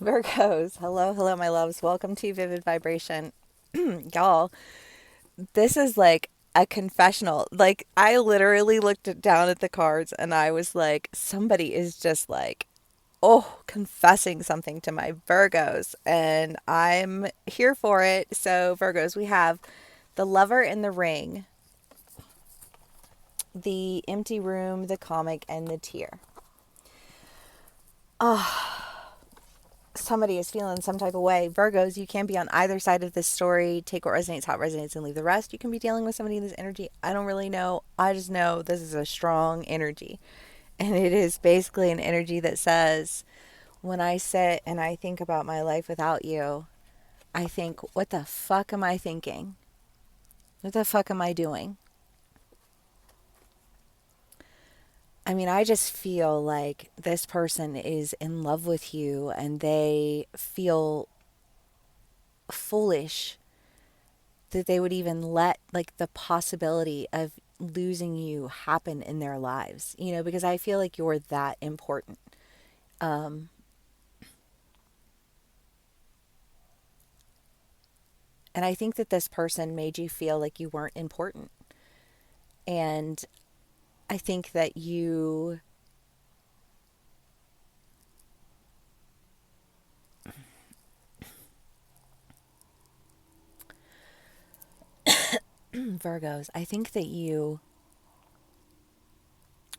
Virgos, hello, my loves. Welcome to Vivid Vibration. Y'all, this is like a confessional. Like, I literally down at the cards and I was like, somebody is just like, oh, confessing something to my Virgos. And I'm here for it. So, Virgos, we have the Lover in the Ring, the Empty Room, the Comic, and the Tear. Somebody is feeling some type of way. Virgos, you can be on either side of this story. Take what resonates, how it resonates, and leave the rest. You can be dealing with somebody in this energy. I don't really know. I just know this is a strong energy. And it is basically an energy that says, when I sit and I think about my life without you, I think, what the fuck am I thinking? What the fuck am I doing? I mean, I just feel like this person is in love with you and they feel foolish that they would even let like the possibility of losing you happen in their lives, because I feel like you're that important. Um, and I think that this person made you feel like you weren't important. And I think that you, Virgos, I think that you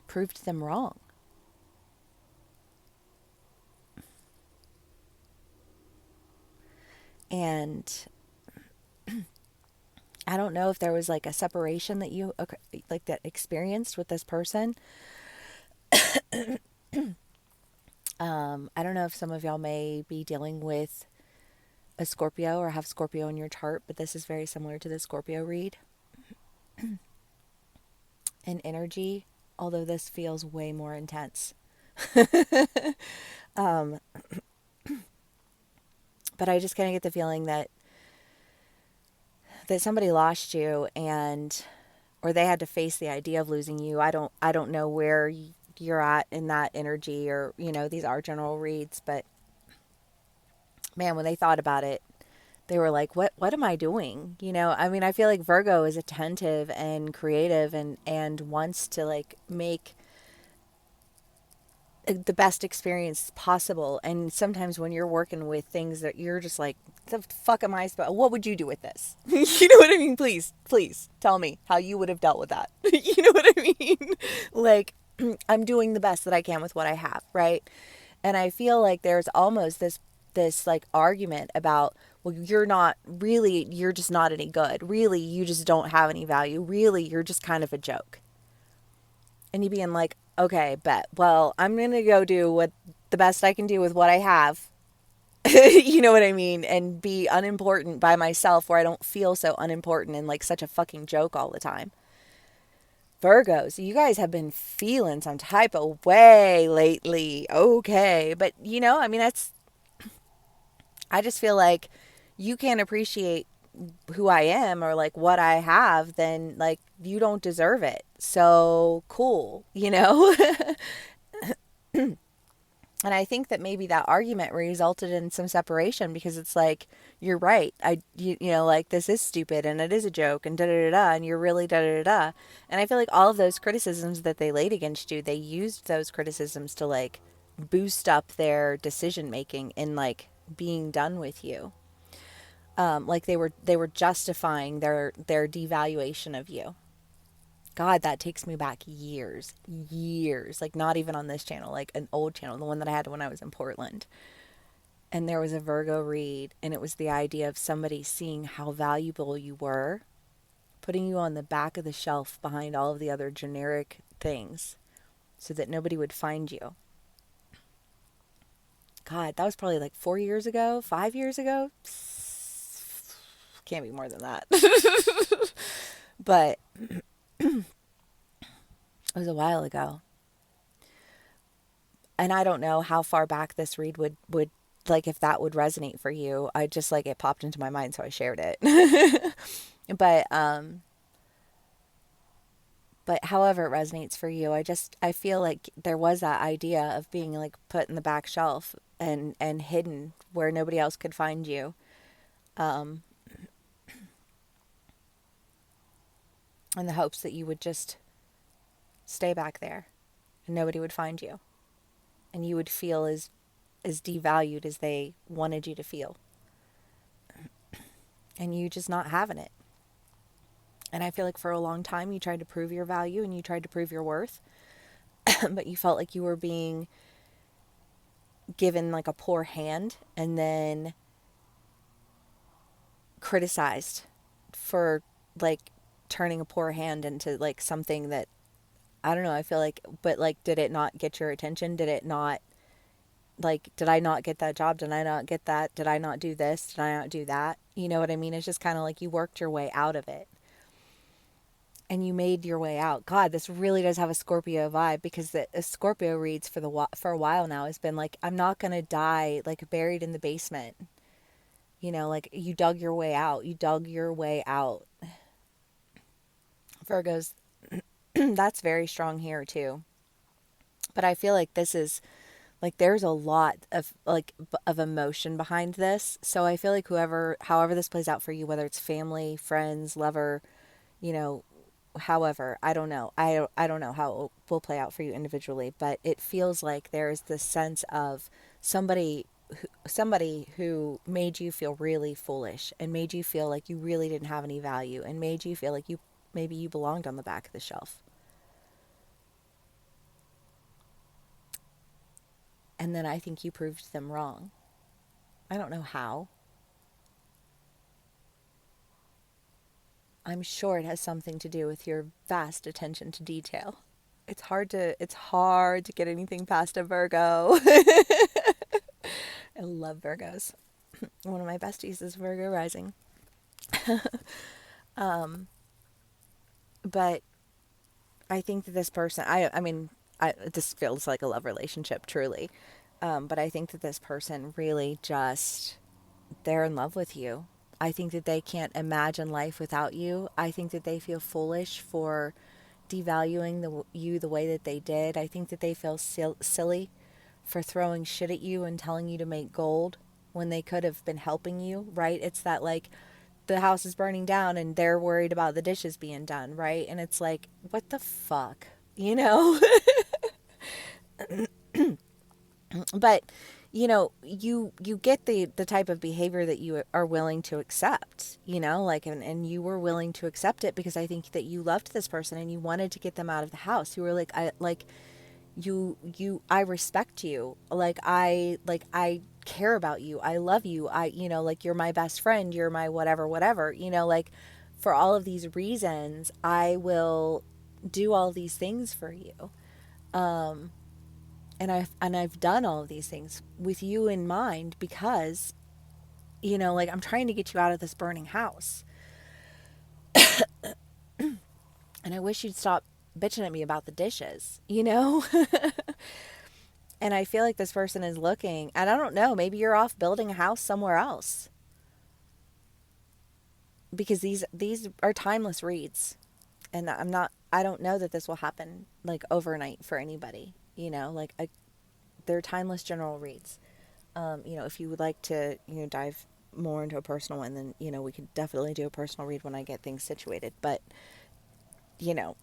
proved them wrong. And I don't know if there was like a separation that you like that experienced with this person. I don't know if some of y'all may be dealing with a Scorpio or have Scorpio in your chart, but this is very similar to the Scorpio read in energy, although this feels way more intense. um, but I just kind of get the feeling that somebody lost you and or they had to face the idea of losing you. I don't know where you're at in that energy, or these are general reads, but man, when they thought about it, they were like, what am I doing? I mean, I feel like Virgo is attentive and creative and wants to like make the best experience possible. And sometimes when you're working with things that you're just like, the fuck am I supposed, what would you do with this? You know what I mean? Please tell me how you would have dealt with that. You know what I mean? Like, I'm doing the best that I can with what I have, right? And I feel like there's almost this like argument about, well, you're just not any good. Really, you just don't have any value. Really, you're just kind of a joke. And you being like, okay, bet. Well, I'm going to go do what the best I can do with what I have. You know what I mean? And be unimportant by myself where I don't feel so unimportant and like such a fucking joke all the time. Virgos, you guys have been feeling some type of way lately. Okay. But I mean, I just feel like you can't appreciate who I am or like what I have, then like you don't deserve it. So cool. And I think that maybe that argument resulted in some separation because it's like, you're right. Like this is stupid and it is a joke and da da da da. And you're really da da da da. And I feel like all of those criticisms that they laid against you, they used those criticisms to like boost up their decision making and like being done with you. Like they were justifying their devaluation of you. God, that takes me back years. Like not even on this channel, like an old channel, the one that I had when I was in Portland. And there was a Virgo read, and it was the idea of somebody seeing how valuable you were, putting you on the back of the shelf behind all of the other generic things so that nobody would find you. God, that was probably like 4 years ago, 5 years ago. Can't be more than that. But it was a while ago. And I don't know how far back this read would like if that would resonate for you. I just like it popped into my mind, so I shared it. but But however it resonates for you, I feel like there was that idea of being like put in the back shelf and hidden where nobody else could find you. Um, in the hopes that you would just stay back there and nobody would find you. And you would feel as devalued as they wanted you to feel. And you just not having it. And I feel like for a long time you tried to prove your value and you tried to prove your worth, but you felt like you were being given like a poor hand and then criticized for like turning a poor hand into like something that I don't know, I feel like, but like, did it not get your attention? Did it not, like, did I not get that job? Did I not get that? Did I not do this? Did I not do that? You know what I mean? It's just kind of like you worked your way out of it and you made your way out. God, this really does have a Scorpio vibe because the Scorpio reads for a while now has been like, I'm not going to die like buried in the basement. You know, like you dug your way out. You dug your way out. Virgos, that's very strong here too. But I feel like this is like there's a lot of like of emotion behind this. So I feel like however this plays out for you, whether it's family, friends, lover, you know, however, I don't know. I don't know how it will play out for you individually, but it feels like there's this sense of somebody who made you feel really foolish and made you feel like you really didn't have any value and made you feel like maybe you belonged on the back of the shelf. And then I think you proved them wrong. I don't know how. I'm sure it has something to do with your vast attention to detail. It's hard to get anything past a Virgo. I love Virgos. One of my besties is Virgo rising. But I think that this person, I mean, this feels like a love relationship, truly. But I think that this person really just, they're in love with you. I think that they can't imagine life without you. I think that they feel foolish for devaluing you the way that they did. I think that they feel silly for throwing shit at you and telling you to make gold when they could have been helping you, right? It's that like the house is burning down and they're worried about the dishes being done, right? And it's like, what the fuck, you know? But you know, you get the type of behavior that you are willing to accept, you know, like and you were willing to accept it because I think that you loved this person and you wanted to get them out of the house. You were like, I respect you, I care about you, I love you, you know, like you're my best friend, you're my whatever, you know, like for all of these reasons I will do all these things for you. And I've done all of these things with you in mind because, you know, like I'm trying to get you out of this burning house. And I wish you'd stop bitching at me about the dishes, you know? And I feel like this person is looking, and I don't know, maybe you're off building a house somewhere else. Because these are timeless reads. And I don't know that this will happen like overnight for anybody, you know, like they're timeless general reads. You know, if you would like to, you know, dive more into a personal one, then, you know, we could definitely do a personal read when I get things situated. But, you know,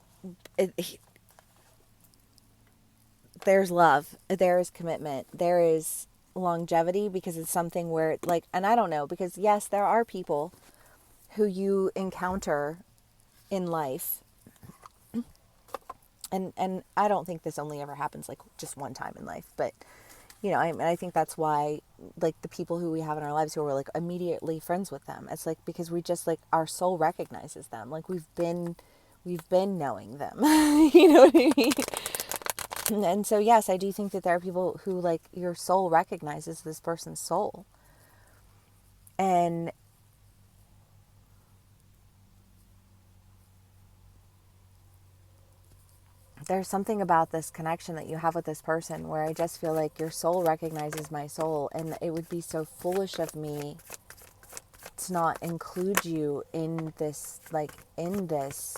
there's love, there is commitment, there is longevity because it's something where, like, and I don't know, because yes, there are people who you encounter in life. And I don't think this only ever happens like just one time in life, but you know, I think that's why, like, the people who we have in our lives who are like immediately friends with them, it's like because we just like our soul recognizes them, like we've been knowing them. You know what I mean? And so yes, I do think that there are people who like your soul recognizes this person's soul, and there's something about this connection that you have with this person where I just feel like your soul recognizes my soul, and it would be so foolish of me to not include you in this, like, in this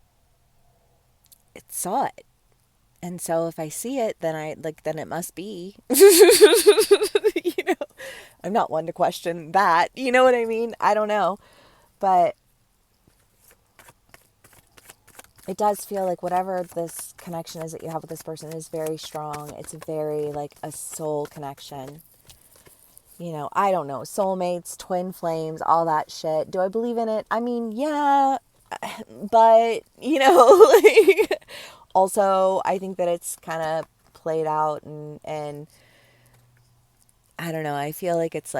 saw it. And so if I see it, then then it must be. You know, I'm not one to question that. You know what I mean? I don't know. But it does feel like whatever this connection is that you have with this person is very strong. It's very like a soul connection. You know, I don't know. Soulmates, twin flames, all that shit. Do I believe in it? I mean, yeah. But, you know, like, also, I think that it's kind of played out and I don't know. I feel like it's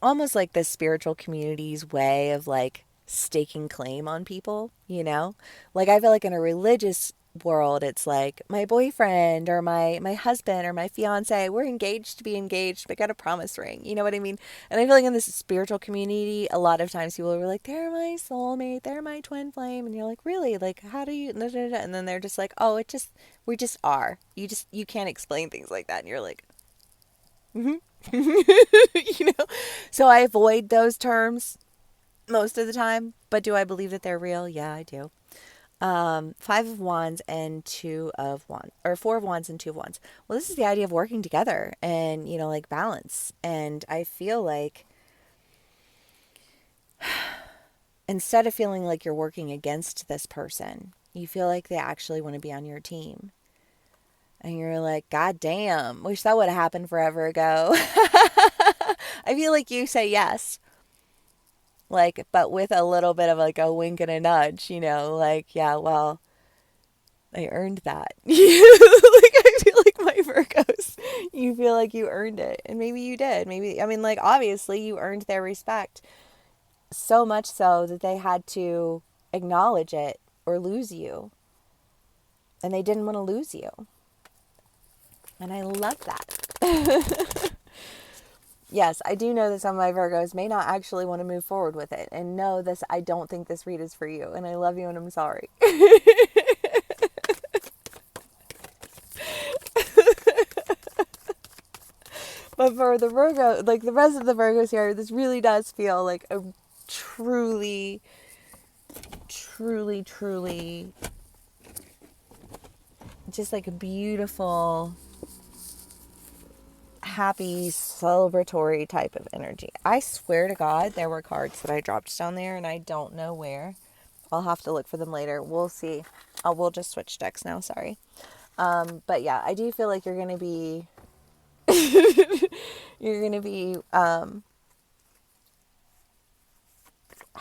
almost like the spiritual community's way of like staking claim on people, you know? Like I feel like in a religious world it's like my boyfriend or my husband or my fiance, we're engaged to be engaged, but got a promise ring. You know what I mean? And I feel like in this spiritual community, a lot of times people are like, they're my soulmate, they're my twin flame, and you're like, really? Like how do you and then they're just like, oh, we just are. You can't explain things like that. And you're like, mm-hmm. You know, so I avoid those terms most of the time, but do I believe that they're real? Yeah, I do. Five of Wands and Two of Wands, or Four of Wands and Two of Wands. Well, this is the idea of working together and, you know, like balance. And I feel like instead of feeling like you're working against this person, you feel like they actually want to be on your team. And you're like, God damn, wish that would have happened forever ago. I feel like you say yes. Like, but with a little bit of like a wink and a nudge, you know, like, yeah, well, I earned that. Like, I feel like my Virgos, you feel like you earned it. And maybe you did. Maybe, I mean, like, obviously you earned their respect so much so that they had to acknowledge it or lose you. And they didn't want to lose you. And I love that. Yes, I do know that some of my Virgos may not actually want to move forward with it. And no, this, I don't think this read is for you. And I love you and I'm sorry. But for the Virgo, like the rest of the Virgos here, this really does feel like a truly, truly, truly, just like a beautiful, happy, celebratory type of energy. I swear to God, there were cards that I dropped down there and I don't know where. I'll have to look for them later. We'll see. We'll just switch decks now. Sorry. But yeah, I do feel like you're going to be, you're going to be, I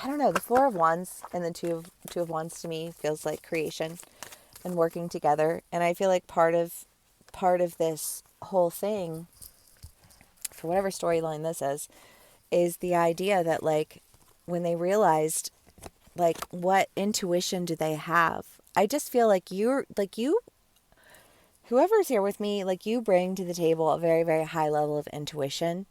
don't know, the Four of Wands and the two of Wands to me feels like creation and working together. And I feel like part of this whole thing, for whatever storyline this is the idea that like when they realized like what intuition do they have? I just feel like whoever's here with me, like you bring to the table a very, very high level of intuition.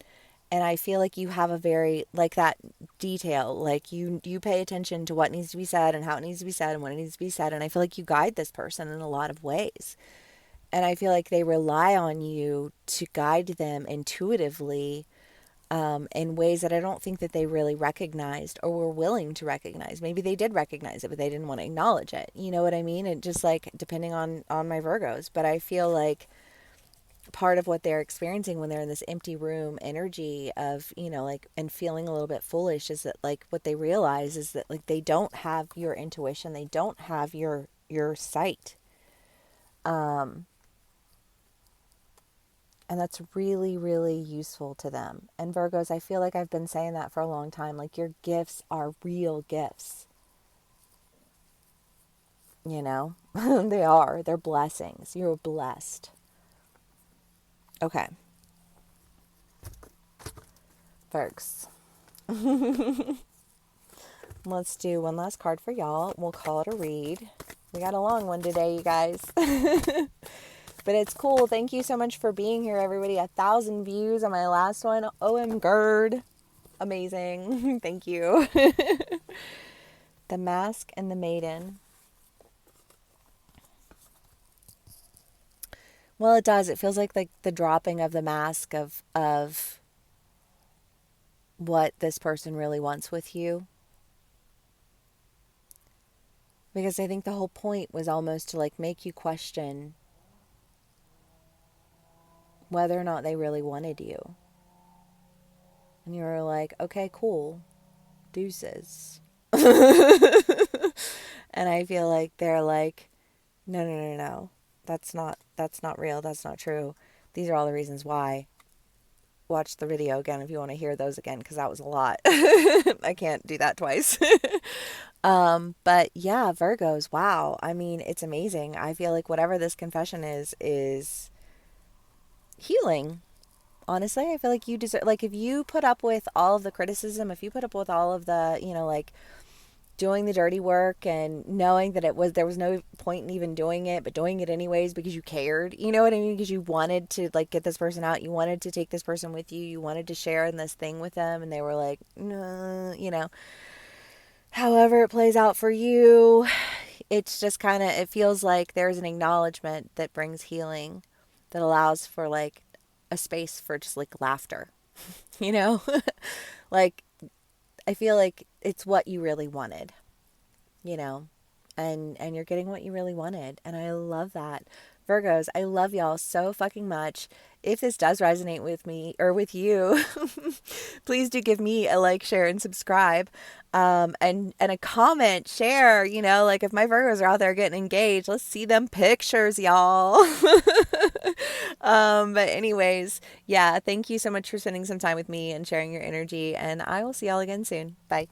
And I feel like you have a very, like that detail, like you pay attention to what needs to be said and how it needs to be said and when it needs to be said. And I feel like you guide this person in a lot of ways. And I feel like they rely on you to guide them intuitively in ways that I don't think that they really recognized or were willing to recognize. Maybe they did recognize it, but they didn't want to acknowledge it. You know what I mean? It just like depending on my Virgos. But I feel like part of what they're experiencing when they're in this empty room energy of, you know, like, and feeling a little bit foolish is that like what they realize is that like they don't have your intuition, they don't have your sight. And that's really, really useful to them. And Virgos, I feel like I've been saying that for a long time. Like your gifts are real gifts. You know, they are. They're blessings. You're blessed. Okay. Virgs. Let's do one last card for y'all. We'll call it a read. We got a long one today, you guys. But it's cool. Thank you so much for being here, everybody. 1,000 views on my last one. OM Gerd. Amazing. Thank you. The Mask and the Maiden. Well, it does. It feels like the dropping of the mask of what this person really wants with you. Because I think the whole point was almost to like make you question whether or not they really wanted you. And you were like, okay, cool, deuces. And I feel like they're like, no, no, no, no. That's not real. That's not true. These are all the reasons why. Watch the video again if you want to hear those again, because that was a lot. I can't do that twice. But yeah, Virgos, wow. I mean, it's amazing. I feel like whatever this confession is healing. Honestly, I feel like you deserve, like, if you put up with all of the criticism, if you put up with all of the, like, doing the dirty work and knowing that there was no point in even doing it, but doing it anyways because you cared, you know what I mean? Because you wanted to like get this person out, you wanted to take this person with you, you wanted to share in this thing with them, and they were like, no, however it plays out for you, it's just kind of, it feels like there's an acknowledgement that brings healing, that allows for like a space for just like laughter, you know? Like, I feel like it's what you really wanted, you know, and you're getting what you really wanted, and I love that. Virgos, I love y'all so fucking much. If this does resonate with me or with you, please do give me a like, share, and subscribe, and a comment, share, like if my Virgos are out there getting engaged, let's see them pictures, y'all. But anyways, yeah, thank you so much for spending some time with me and sharing your energy, and I will see y'all again soon. Bye.